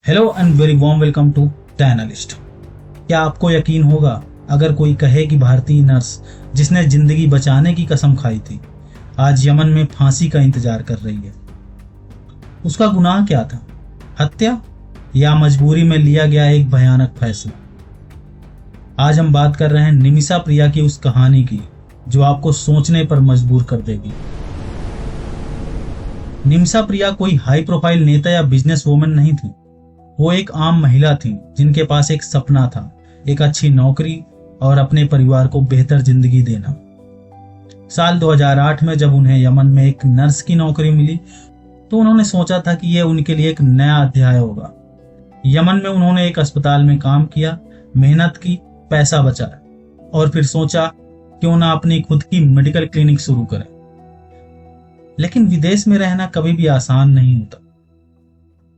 Hello and very warm welcome to the analyst. क्या आपको यकीन होगा अगर कोई कहे कि भारतीय नर्स जिसने जिंदगी बचाने की कसम खाई थी आज यमन में फांसी का इंतजार कर रही है। उसका गुनाह क्या था? हत्या या मजबूरी में लिया गया एक भयानक फैसला? आज हम बात कर रहे हैं निमिषा प्रिया की उस कहानी की जो आपको सोचने पर मजबूर कर देगी। निमिषा प्रिया कोई हाई प्रोफाइल नेता या बिजनेस वुमन नहीं थी। वो एक आम महिला थी जिनके पास एक सपना था, एक अच्छी नौकरी और अपने परिवार को बेहतर जिंदगी देना। साल 2008 में जब उन्हें यमन में एक नर्स की नौकरी मिली तो उन्होंने सोचा था कि यह उनके लिए एक नया अध्याय होगा। यमन में उन्होंने एक अस्पताल में काम किया, मेहनत की, पैसा बचाया और फिर सोचा क्यों ना अपनी खुद की मेडिकल क्लिनिक शुरू करें। लेकिन विदेश में रहना कभी भी आसान नहीं होता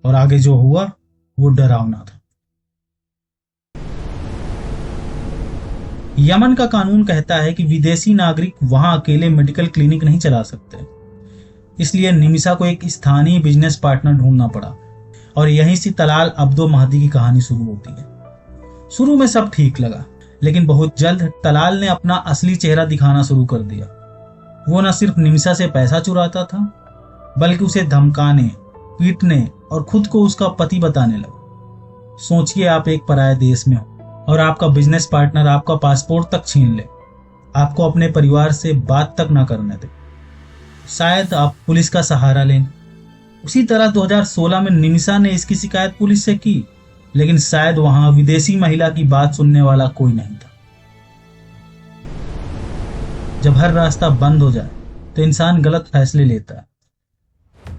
और आगे जो हुआ वो डरावना था। यमन का कानून कहता है कि विदेशी नागरिक वहां अकेले मेडिकल क्लिनिक नहीं चला सकते। इसलिए निमिषा को एक स्थानीय बिजनेस पार्टनर ढूंढना पड़ा और यहीं से तलाल अब्दो महदी की कहानी शुरू होती है। शुरू में सब ठीक लगा, लेकिन बहुत जल्द तलाल ने अपना असली चेहरा दिखाना शुरू कर दिया। वो न सिर्फ निमिषा से पैसा चुराता था बल्कि उसे धमकाने, पीटने और खुद को उसका पति बताने लगा। सोचिए, आप एक पराये देश में हो और आपका बिजनेस पार्टनर आपका पासपोर्ट तक छीन ले, आपको अपने परिवार से बात तक ना करने दे। शायद आप पुलिस का सहारा लें। उसी तरह 2016 में निमिषा ने इसकी शिकायत पुलिस से की, लेकिन शायद वहां विदेशी महिला की बात सुनने वाला कोई नहीं था। जब हर रास्ता बंद हो जाए तो इंसान गलत फैसले लेता है।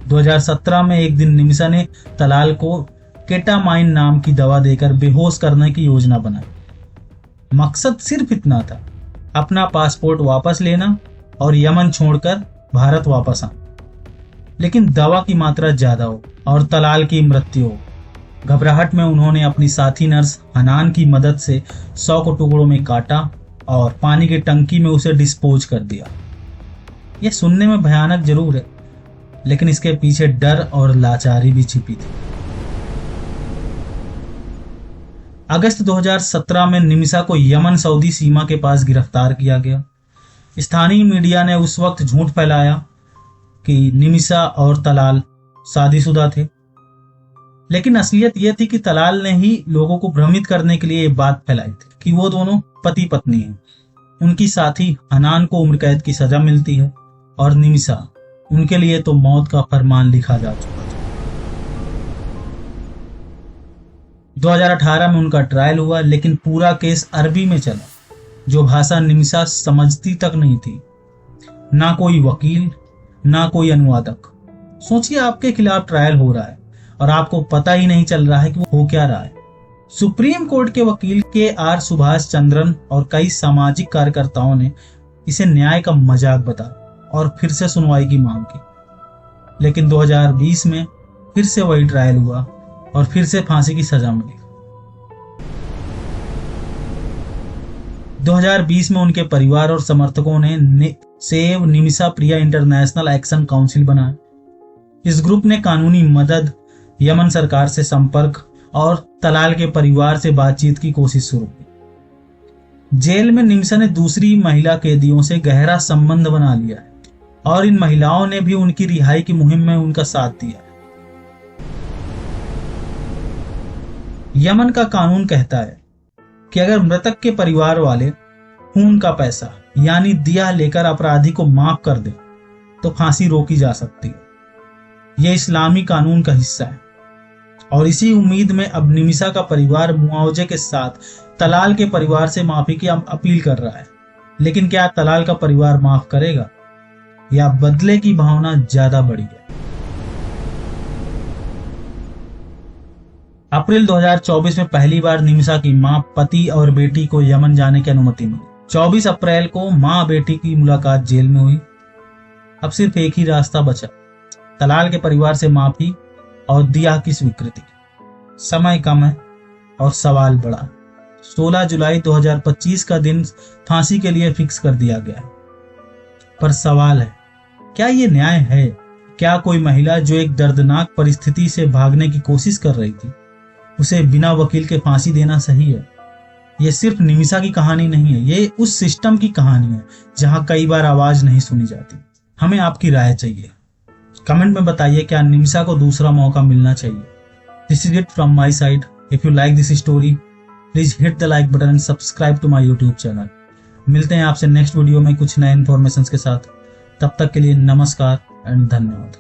2017 में एक दिन निमिषा ने तलाल को केटामाइन नाम की दवा देकर बेहोश करने की योजना बनाई। मकसद सिर्फ इतना था, अपना पासपोर्ट वापस लेना और यमन छोड़कर भारत वापस आना। लेकिन दवा की मात्रा ज्यादा हो और तलाल की मृत्यु हो। घबराहट में उन्होंने अपनी साथी नर्स हनान की मदद से 100 को टुकड़ों में काटा और पानी की टंकी में उसे डिस्पोज कर दिया। यह सुनने में भयानक जरूर है, लेकिन इसके पीछे डर और लाचारी भी छिपी थी। अगस्त 2017 में निमिषा को यमन सऊदी सीमा के पास गिरफ्तार किया गया। स्थानीय मीडिया ने उस वक्त झूठ फैलाया कि निमिषा और तलाल शादीशुदा थे, लेकिन असलियत यह थी कि तलाल ने ही लोगों को भ्रमित करने के लिए ये बात फैलाई थी कि वो दोनों पति पत्नी हैं। उनकी साथी हनान को उम्र कैद की सजा मिलती है और निमिषा, उनके लिए तो मौत का फरमान लिखा जा चुका था। 2018 में उनका ट्रायल हुआ, लेकिन पूरा केस अरबी में चला, जो भाषा निमिषा समझती तक नहीं थी। ना कोई वकील, ना कोई अनुवादक। सोचिए, आपके खिलाफ ट्रायल हो रहा है और आपको पता ही नहीं चल रहा है कि वो हो क्या रहा है। सुप्रीम कोर्ट के वकील के.आर. सुभाष चंद्रन और कई सामाजिक कार्यकर्ताओं ने इसे न्याय का मजाक बताया और फिर से सुनवाई की मांग की। लेकिन 2020 में फिर से वही ट्रायल हुआ और फिर से फांसी की सजा मिली। 2020 में उनके परिवार और समर्थकों ने सेव निमिषा प्रिया इंटरनेशनल एक्शन काउंसिल बनाया। इस ग्रुप ने कानूनी मदद, यमन सरकार से संपर्क और तलाल के परिवार से बातचीत की कोशिश शुरू की। जेल में निमिषा ने दूसरी महिला कैदियों से गहरा संबंध बना लिया है और इन महिलाओं ने भी उनकी रिहाई की मुहिम में उनका साथ दिया। यमन का कानून कहता है कि अगर मृतक के परिवार वाले खून का पैसा यानी दिया लेकर अपराधी को माफ कर दे तो फांसी रोकी जा सकती है। यह इस्लामी कानून का हिस्सा है और इसी उम्मीद में अब निमिषा का परिवार मुआवजे के साथ तलाल के परिवार से माफी की अपील कर रहा है। लेकिन क्या तलाल का परिवार माफ करेगा या बदले की भावना ज्यादा बड़ी है? अप्रैल 2024 में पहली बार निमिषा की मां, पति और बेटी को यमन जाने की अनुमति मिली। 24 अप्रैल को मां बेटी की मुलाकात जेल में हुई। अब सिर्फ एक ही रास्ता बचा, तलाल के परिवार से माफी और दिया की स्वीकृति। समय कम है और सवाल बड़ा। 16 जुलाई 2025 का दिन फांसी के लिए फिक्स कर दिया गया है। पर सवाल है, क्या ये न्याय है? क्या कोई महिला जो एक दर्दनाक परिस्थिति से भागने की कोशिश कर रही थी उसे बिना वकील के फांसी देना सही है? ये सिर्फ निमिषा की कहानी नहीं है, ये उस सिस्टम की कहानी है जहां कई बार आवाज नहीं सुनी जाती। हमें आपकी राय चाहिए, कमेंट में बताइए क्या निमिषा को दूसरा मौका मिलना चाहिए। This is it from my side. If you like this story please hit the like button and subscribe to my YouTube channel. मिलते हैं आपसे नेक्स्ट वीडियो में कुछ नए इन्फॉर्मेशन के साथ। तब तक के लिए नमस्कार एंड धन्यवाद।